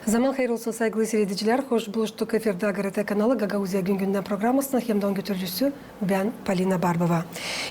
Zaman hayır olsun saygılı seyirciler. Hoş buluştuk efirde GRT kanalı Gagauzya Gün Gündem programısının hem de götürücüsü ben Polina Barbova.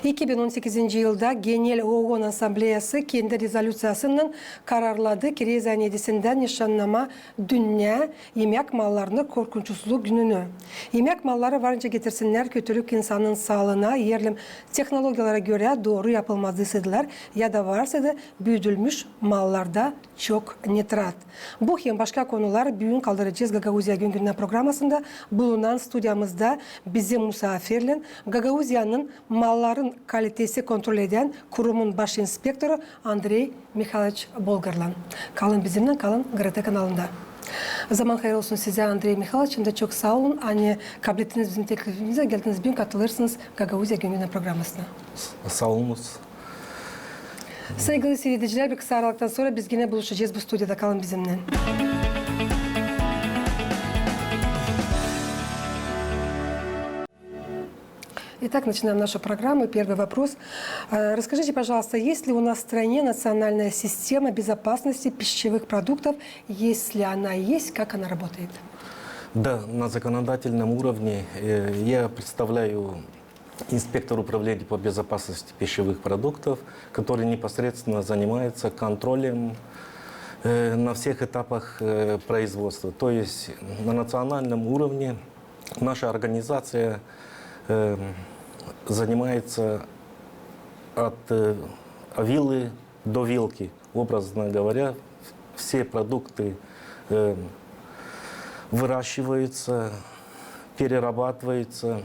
2018 yılda Genel OON Asambleyası kendi rezolüsyasının kararladı ki Rezan 7'sinden nişanlama Dünya Yemek Mallarını Korkunçsuzluk Gününü. Yemek malları varınca getirsinler kötülük insanın sağlığına, yerli teknolojilara göre doğru yapılmadıysalar ya da varsa da büyütülmüş mallarda çok nitrat. Bu hem başka konular bugün kaldıracağız Gagauzya Gün Gündem programmasında bulunan stüdyamızda bizim misafirle Gagauzya'nın malların kalitesi kontrol eden kurumun baş inspektörü Andrei Mikhailovich Bolgarlan. Kalın bizimle, kalın GRT kanalında. Zaman hayır olsun size Andrei Mikhailovich. Da çok sağ olun. Hani kabul ettiniz bizim teklifimize, geldiniz bugün katılırsınız Gagauzya Gün Gündem programmasına. Sağ olunuz. Saygılı seyirciler, bir kısa aralıktan sonra biz yine buluşacağız bu stüdyoda. Kalın bizimle. Итак, начинаем нашу программу. Первый вопрос. Расскажите, пожалуйста, есть ли у нас в стране национальная система безопасности пищевых продуктов? Если она есть, как она работает? Да, на законодательном уровне я представляю инспектор управления по безопасности пищевых продуктов, который непосредственно занимается контролем на всех этапах производства. То есть на национальном уровне наша организация занимается от вилы до вилки. Образно говоря, все продукты выращиваются, перерабатываются.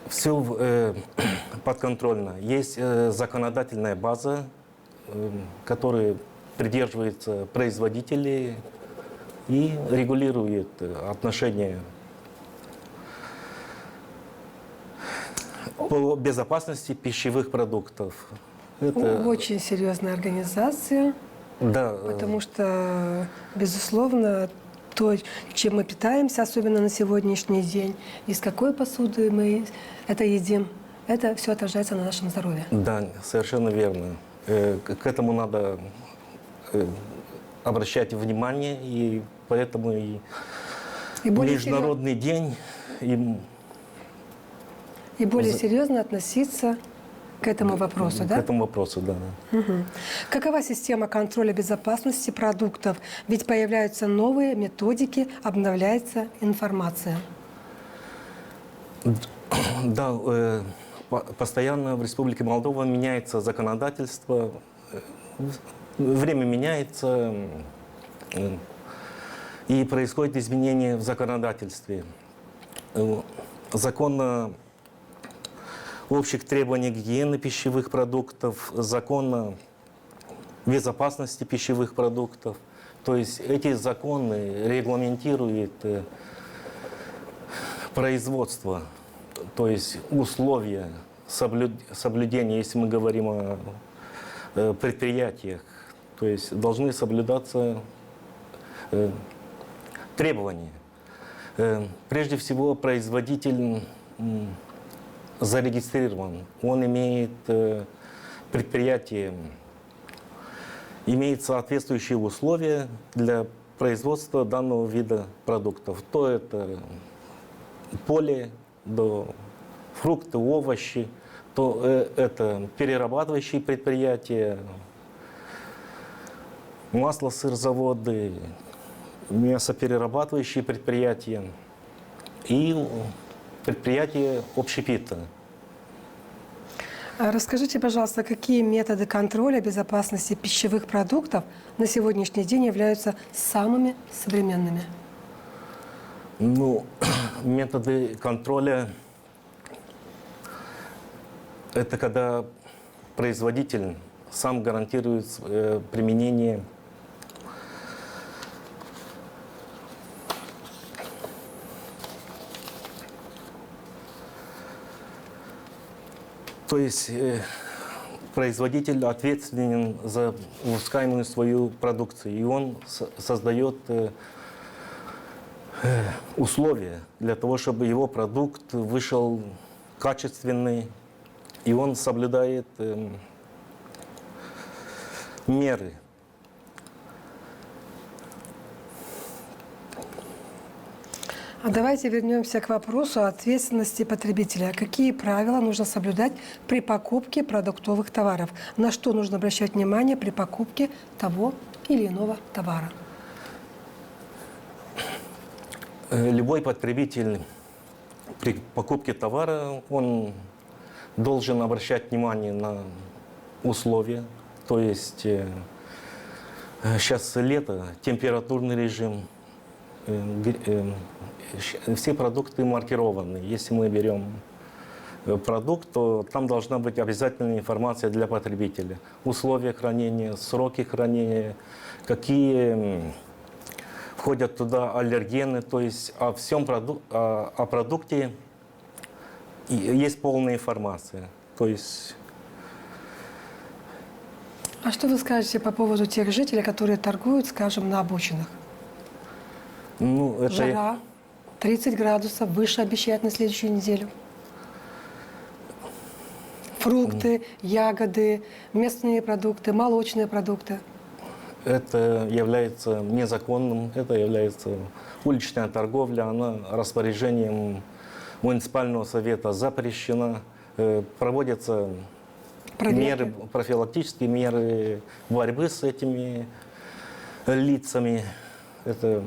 Все подконтрольно. Есть законодательная база, которой придерживаются производители и регулирует отношения по безопасности пищевых продуктов. Это очень серьезная организация, да, потому что, безусловно, то, чем мы питаемся, особенно на сегодняшний день, из какой посуды мы это едим, это все отражается на нашем здоровье. Да, совершенно верно. К этому надо обращать внимание, и поэтому и Международный день и более серьезно относиться к этому вопросу, да? К этому вопросу, да. Угу. Какова система контроля безопасности продуктов? Ведь появляются новые методики, обновляется информация. Да, постоянно в Республике Молдова меняется законодательство, время меняется, и происходит изменение в законодательстве. Закон общих требований гигиены пищевых продуктов, закон безопасности пищевых продуктов. То есть эти законы регламентируют производство, то есть условия соблюдения, если мы говорим о предприятиях, то есть должны соблюдаться требования. Прежде всего, производитель зарегистрирован, он имеет предприятие, имеет соответствующие условия для производства данного вида продуктов. То это поле, до фрукты, овощи, то это перерабатывающие предприятия, масло-сырзаводы, мясоперерабатывающие предприятия и предприятия общепита. Расскажите, пожалуйста, какие методы контроля безопасности пищевых продуктов на сегодняшний день являются самыми современными? Ну, методы контроля – это когда производитель сам гарантирует применение то есть производитель ответственен за выпускаемую свою продукцию, и он создает условия для того, чтобы его продукт вышел качественный, и он соблюдает меры А давайте вернемся к вопросу ответственности потребителя. Какие правила нужно соблюдать при покупке продуктовых товаров? На что нужно обращать внимание при покупке того или иного товара? Любой потребитель при покупке товара, он должен обращать внимание на условия. То есть сейчас лето, температурный режим, все продукты маркированы. Если мы берем продукт, то там должна быть обязательная информация для потребителя. Условия хранения, сроки хранения, какие входят туда аллергены, то есть о продукте есть полная информация. То есть... А что вы скажете по поводу тех жителей, которые торгуют, скажем, на обочинах? Ну, это... Жара, 30 градусов, выше обещают на следующую неделю. Фрукты, ягоды, местные продукты, молочные продукты. Это является незаконным, это является уличная торговля, она распоряжением муниципального совета запрещена. Проводятся меры, профилактические меры борьбы с этими лицами. Это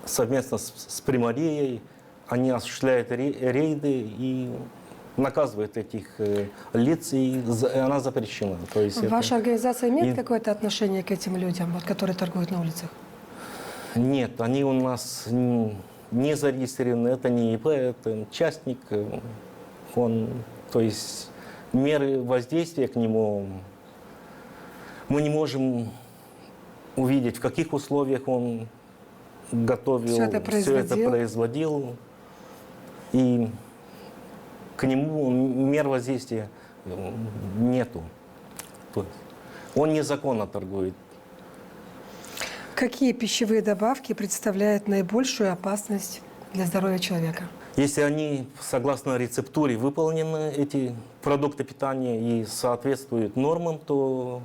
совместно с Примарией они осуществляют рейды и наказывают этих лиц, и она запрещена. То есть Ваша организация имеет какое-то отношение к этим людям, вот, которые торгуют на улицах? Нет, они у нас не зарегистрированы, это не ИП, это частник. Он, то есть меры воздействия к нему мы не можем увидеть, в каких условиях он готовил, все это производил. И к нему мер воздействия нету. Он незаконно торгует. Какие пищевые добавки представляют наибольшую опасность для здоровья человека? Если они, согласно рецептуре, выполнены, эти продукты питания, и соответствуют нормам, то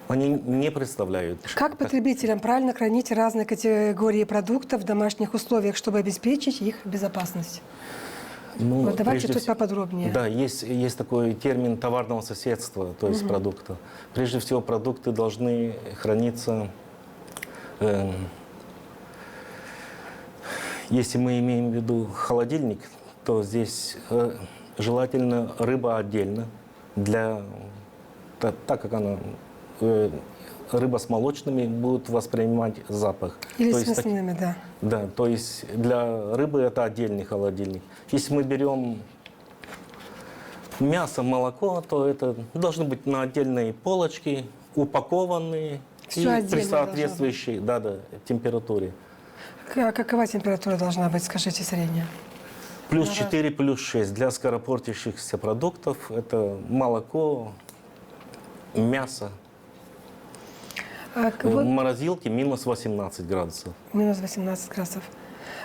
они не представляют. Как потребителям правильно хранить разные категории продуктов в домашних условиях, чтобы обеспечить их безопасность? Ну, вот давайте тут поподробнее. Да, есть такой термин товарного соседства, то есть продукта. Прежде всего, продукты должны храниться, если мы имеем в виду холодильник, то здесь желательно рыба отдельно, так как она, рыба с молочными будет воспринимать запах. Или то с мясными, да. Да, то есть для рыбы это отдельный холодильник. Если мы берем мясо, молоко, то это должны быть на отдельной полочке, упакованные Все и при соответствующей температуре. Какова температура должна быть, скажите, средняя? Плюс 4, плюс 6. Для скоропортящихся продуктов это молоко, мясо. В морозилке минус 18 градусов. Минус 18 градусов.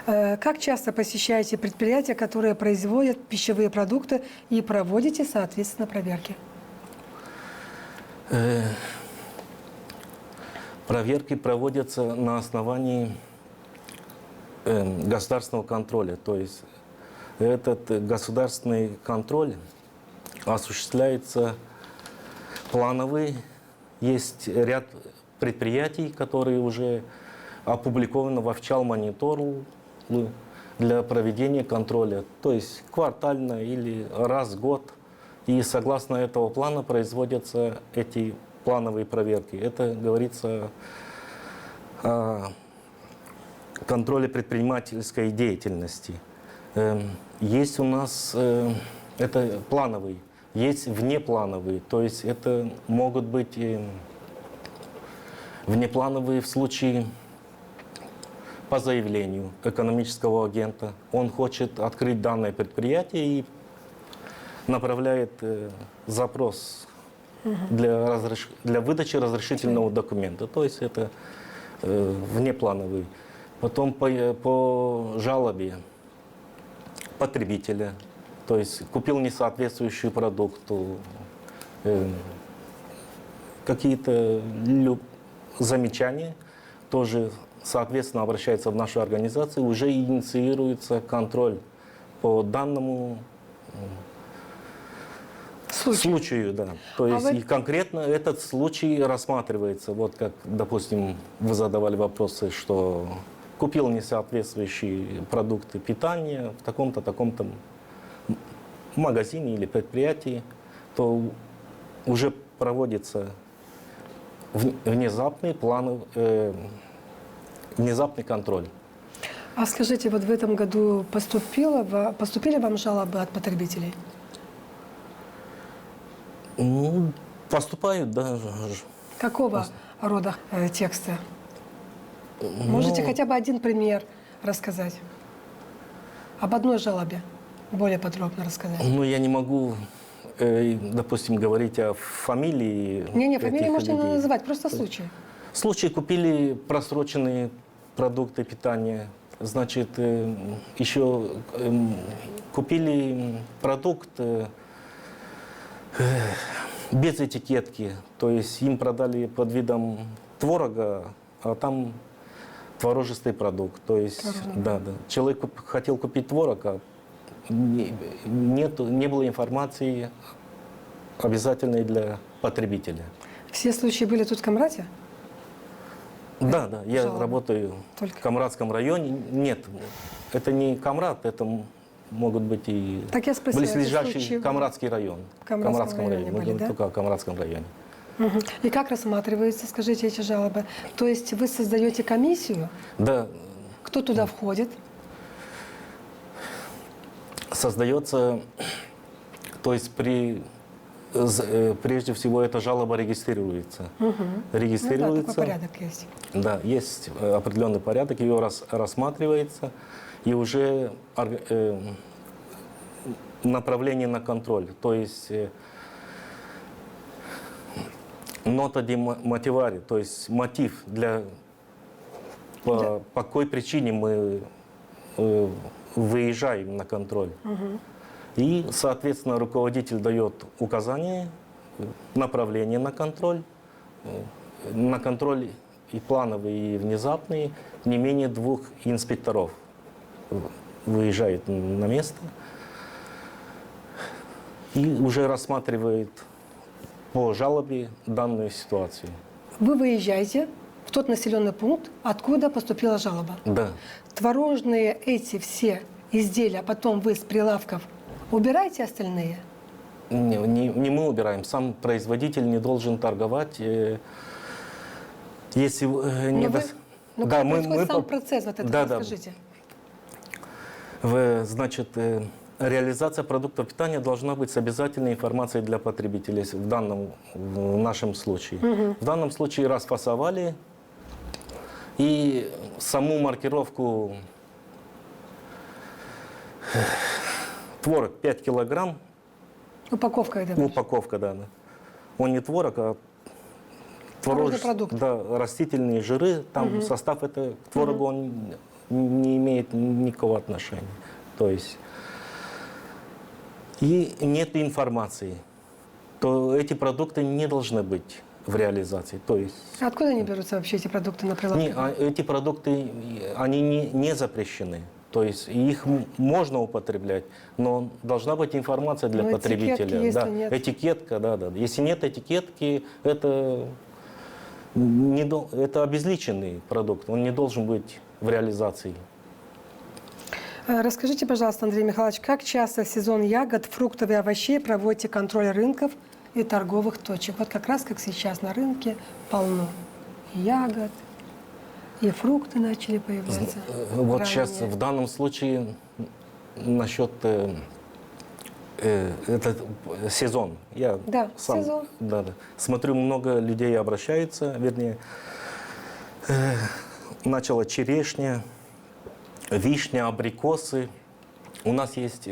Как часто посещаете предприятия, которые производят пищевые продукты, и проводите, соответственно, проверки? Проверки проводятся на основании государственного контроля. То есть этот государственный контроль осуществляется плановый. Есть ряд предприятий, которые уже опубликованы в Офчал Монитору для проведения контроля, то есть квартально или раз в год. И согласно этого плана производятся эти плановые проверки. Это говорится о контроле предпринимательской деятельности. Есть у нас, это плановый, есть внеплановые, то есть это могут быть внеплановые в случае по заявлению экономического агента. Он хочет открыть данное предприятие и направляет запрос для выдачи разрешительного документа. То есть это внеплановый. Потом по жалобе потребителя, то есть купил несоответствующий продукт, какие-то замечания тоже, соответственно, обращается в нашу организацию, уже инициируется контроль по данному случаю, да. То есть и конкретно этот случай рассматривается. Вот как, допустим, вы задавали вопросы, что купил несоответствующие продукты питания в таком-то, таком-то магазине или предприятии, то уже проводится внезапный внезапный контроль. А скажите, вот в этом году поступили вам жалобы от потребителей? Ну, поступают, да. Какого рода тексты? Можете хотя бы один пример рассказать? Об одной жалобе более подробно рассказать. Ну, я не могу, допустим, говорить о фамилии. Не, фамилии этих можете не людей. называть, просто случай. Случай, купили просроченные продукты питания. Значит, еще купили продукт без этикетки. То есть им продали под видом творога, а там творожистый продукт. То есть, да. Человек хотел купить творог, а не было информации обязательной для потребителя. Все случаи были тут в Камрате? Да, я жалобы. Работаю Только? в Камрадском районе. Нет, это не Камрад, это могут быть и Так я спросила, близлежащий случаи Камрадский район. в Камрадском районе Мы были, да? только в Камрадском районе. Мгм. И как рассматриваются, скажите, эти жалобы? То есть вы создаете комиссию? Да, Кто туда входит? создается, то есть прежде всего эта жалоба регистрируется. Ну да, Регистрируется. такой порядок есть. Да, есть определенный порядок, ее рассматривается, и уже направление на контроль. То есть нота де мотивари, то есть мотив по какой причине мы выезжаем на контроль. И, соответственно, руководитель дает указания, направление на контроль. На контроль и плановый, и внезапный не менее 2 инспекторов выезжает на место и уже рассматривает по жалобе данную ситуацию. Вы выезжаете в тот населенный пункт, откуда поступила жалоба. Да. Творожные эти все изделия потом вы с прилавков убираете остальные? Не мы убираем, сам производитель не должен торговать. Если не Но да, как происходит сам процесс, вот это расскажите. Значит, реализация продуктов питания должна быть с обязательной информацией для потребителей в нашем случае. В данном случае расфасовали и саму маркировку творог 5 килограмм. Упаковка это. Упаковка, да. Он не творог, а продукт. Да, растительные жиры. Там состав это к творогу он не имеет никакого отношения. То есть и нет информации, то эти продукты не должны быть в реализации. То есть Откуда они берутся вообще, эти продукты на прилавке? эти продукты, они не запрещены. То есть их можно употреблять, но должна быть информация для потребителя. Есть, да. нет. Этикетка, да. Если нет этикетки, это обезличенный продукт, он не должен быть в реализации. Расскажите, пожалуйста, Андрей Михайлович, как часто в сезон ягод, фруктов и овощей проводите контроль рынков и торговых точек? Вот как раз как сейчас на рынке полно ягод, и фрукты начали появляться. Вот ранее. сейчас в данном случае насчет это сезон. Я сам сезон. Смотрю, много людей обращаются, вернее, начала черешня, вишня, абрикосы. У нас есть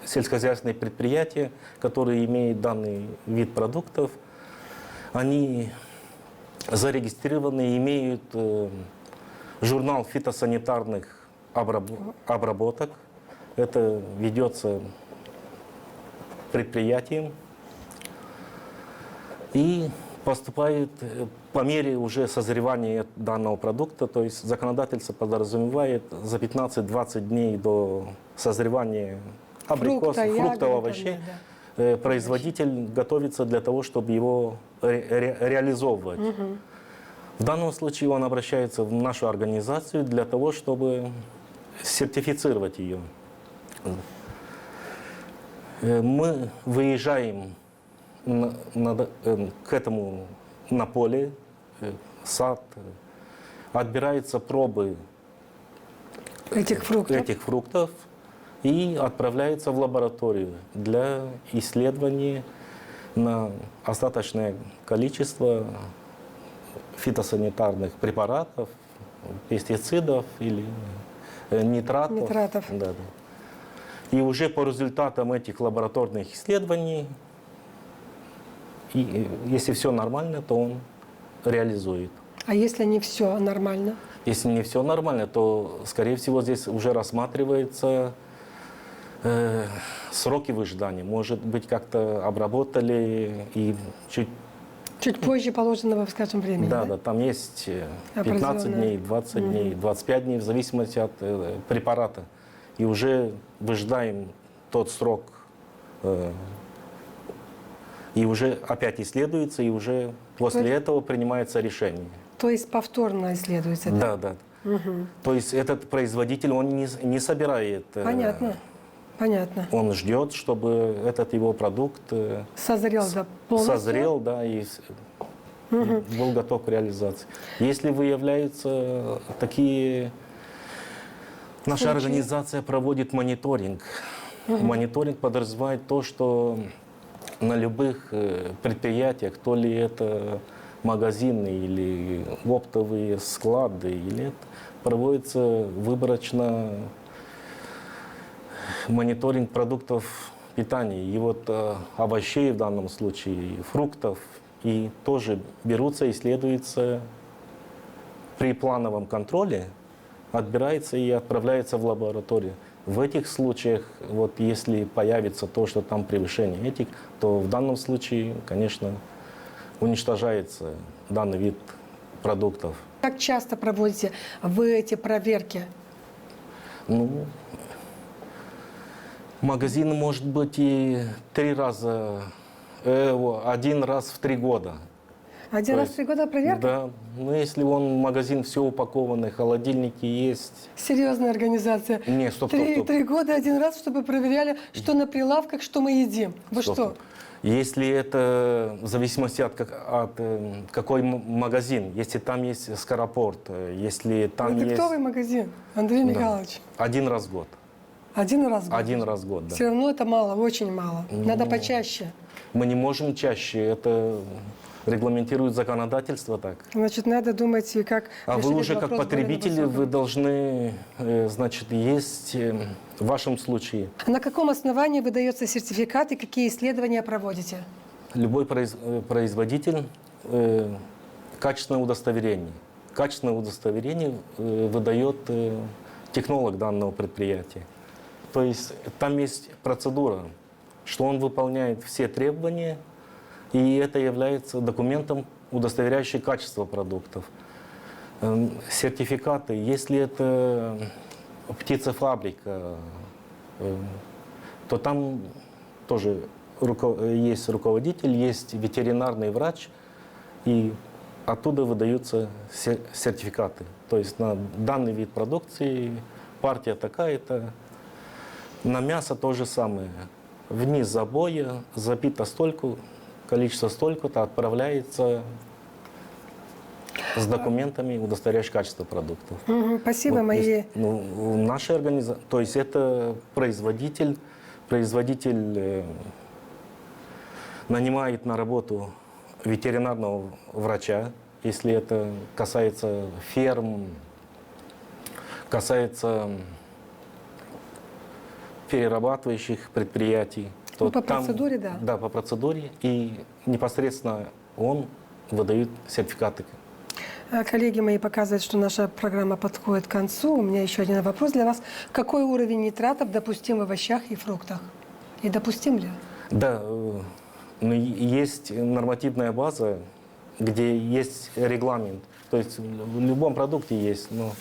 сельскохозяйственные предприятия, которые имеют данный вид продуктов. Они зарегистрированы, имеют журнал фитосанитарных обработок. Это ведется предприятием. И поступает по мере уже созревания данного продукта, то есть законодательство подразумевает за 15-20 дней до созревания абрикосов, фруктов, овощей, производитель готовится для того, чтобы его реализовывать. В данном случае он обращается в нашу организацию для того, чтобы сертифицировать ее. Мы выезжаем к этому на поле, сад, отбираются пробы этих фруктов и отправляются в лабораторию для исследования на остаточное количество фитосанитарных препаратов, пестицидов или нитратов. Да, да. И уже по результатам этих лабораторных исследований, и если все нормально, то он реализует. А если не все нормально? Если не все нормально, то, скорее всего, здесь уже рассматривается сроки выжидания. Может быть, как-то обработали и чуть позже положенного, скажем, времени. Да, да, там есть 15 дней, 20 дней, 25 дней, в зависимости от препарата. И уже выжидаем тот срок, и уже опять исследуется, и уже после этого принимается решение. То есть повторно исследуется? Да, да. То есть этот производитель, он не собирает. Понятно. Понятно. Он ждет, чтобы этот его продукт созрел, да, полностью? Созрел, да, и был готов к реализации. Если выявляются такие... Наша организация проводит мониторинг. Мониторинг подразумевает то, что на любых предприятиях, то ли это магазины или оптовые склады, или это проводится выборочно мониторинг продуктов питания. И вот овощей в данном случае, и фруктов, и тоже берутся, исследуются при плановом контроле, отбирается и отправляется в лабораторию. В этих случаях, вот если появится то, что там превышение этих, то в данном случае, конечно, уничтожается данный вид продуктов. Как часто проводите вы эти проверки? Ну, магазин может быть и 3 раза, 1 раз в 3 года. Один раз в 3 года проверка? Да. Ну, если он магазин все упакованный, холодильники есть. Серьезная организация. Не, стоп. 3 года 1 раз, чтобы проверяли, что на прилавках, что мы едим. Вы что? Если это в зависимости от какой магазин, если там есть скоропорт, если там есть... Продуктовый магазин, Андрей Михайлович. 1 раз в год. 1 раз в год? 1 раз в год, да. Все равно это мало, очень мало. Надо почаще. Мы не можем чаще, это регламентирует законодательство так. Значит, надо думать, как... А вы уже как потребители, вы должны, значит, есть в вашем случае. А на каком основании выдается сертификат и какие исследования проводите? Любой производитель качественное удостоверение. Качественное удостоверение выдает технолог данного предприятия. То есть там есть процедура, что он выполняет все требования, и это является документом, удостоверяющим качество продуктов. Сертификаты, если это птицефабрика, то там тоже есть руководитель, есть ветеринарный врач, и оттуда выдаются сертификаты. То есть на данный вид продукции партия такая-то, на мясо то же самое. Вниз забоя, запито столько, количество столько-то, отправляется с документами, удостоверяющими качество продуктов. Спасибо, вот, мои... наша организация, то есть это производитель нанимает на работу ветеринарного врача, если это касается ферм, касается перерабатывающих предприятий. Ну, по процедуре, да. Да, по процедуре. И непосредственно он выдает сертификаты. Коллеги мои показывают, что наша программа подходит к концу. У меня еще один вопрос для вас. Какой уровень нитратов допустим в овощах и фруктах? И допустим ли? Да, есть нормативная база где есть регламент. То есть в любом продукте есть, но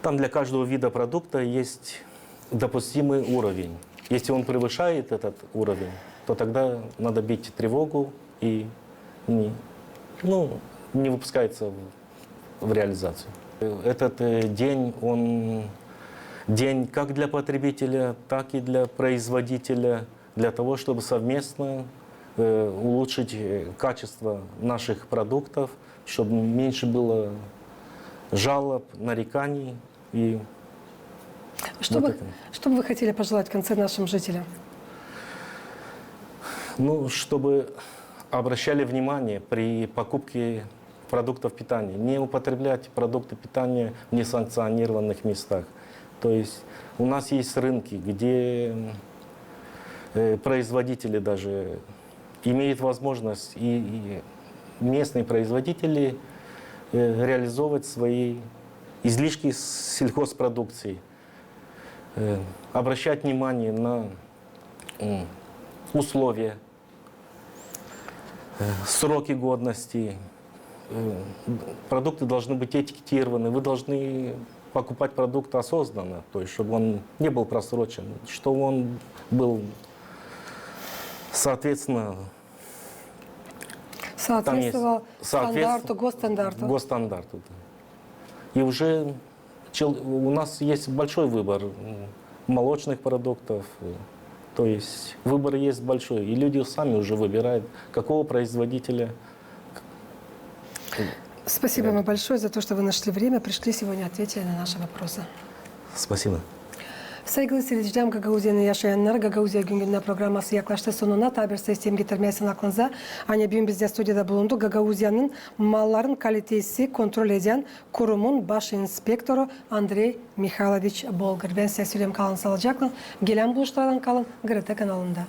там для каждого вида продукта есть допустимый уровень. Если он превышает этот уровень, то тогда надо бить тревогу и не выпускается в реализацию. Этот день, он день как для потребителя, так и для производителя, для того, чтобы совместно улучшить качество наших продуктов, чтобы меньше было жалоб, нареканий. И Что бы вы хотели пожелать в конце нашим жителям? Чтобы обращали внимание при покупке продуктов питания, не употреблять продукты питания в несанкционированных местах. То есть у нас есть рынки, где производители даже имеют возможность, и местные производители реализовывать свои излишки сельхозпродукции, обращать внимание на условия, сроки годности. Продукты должны быть этикетированы. Вы должны покупать продукт осознанно, то есть чтобы он не был просрочен, чтобы он был, соответственно, соответствовал стандарту, госстандарту. Госстандарту, да. И уже у нас есть большой выбор молочных продуктов. То есть выбор есть большой. И люди сами уже выбирают, какого производителя. Спасибо вам большое за то, что вы нашли время, пришли сегодня, ответили на наши вопросы. Спасибо. Saygılı seyircilerim, Gagauziya'nı yaşayanlar, Gagauzya Güngün'ün programması yaklaştı sonuna. Tabi sistem getirmesinin aklınıza. Hani bugün bizde stüdyoda bulundu. Gagauziya'nın malların kalitesi kontrol eden kurumun baş inspektörü Andrey Mikhailovich Bolgar. Ben size söyleyeyim, kalın sağlıcakla. Gelen buluşlardan kalın GRT kanalında.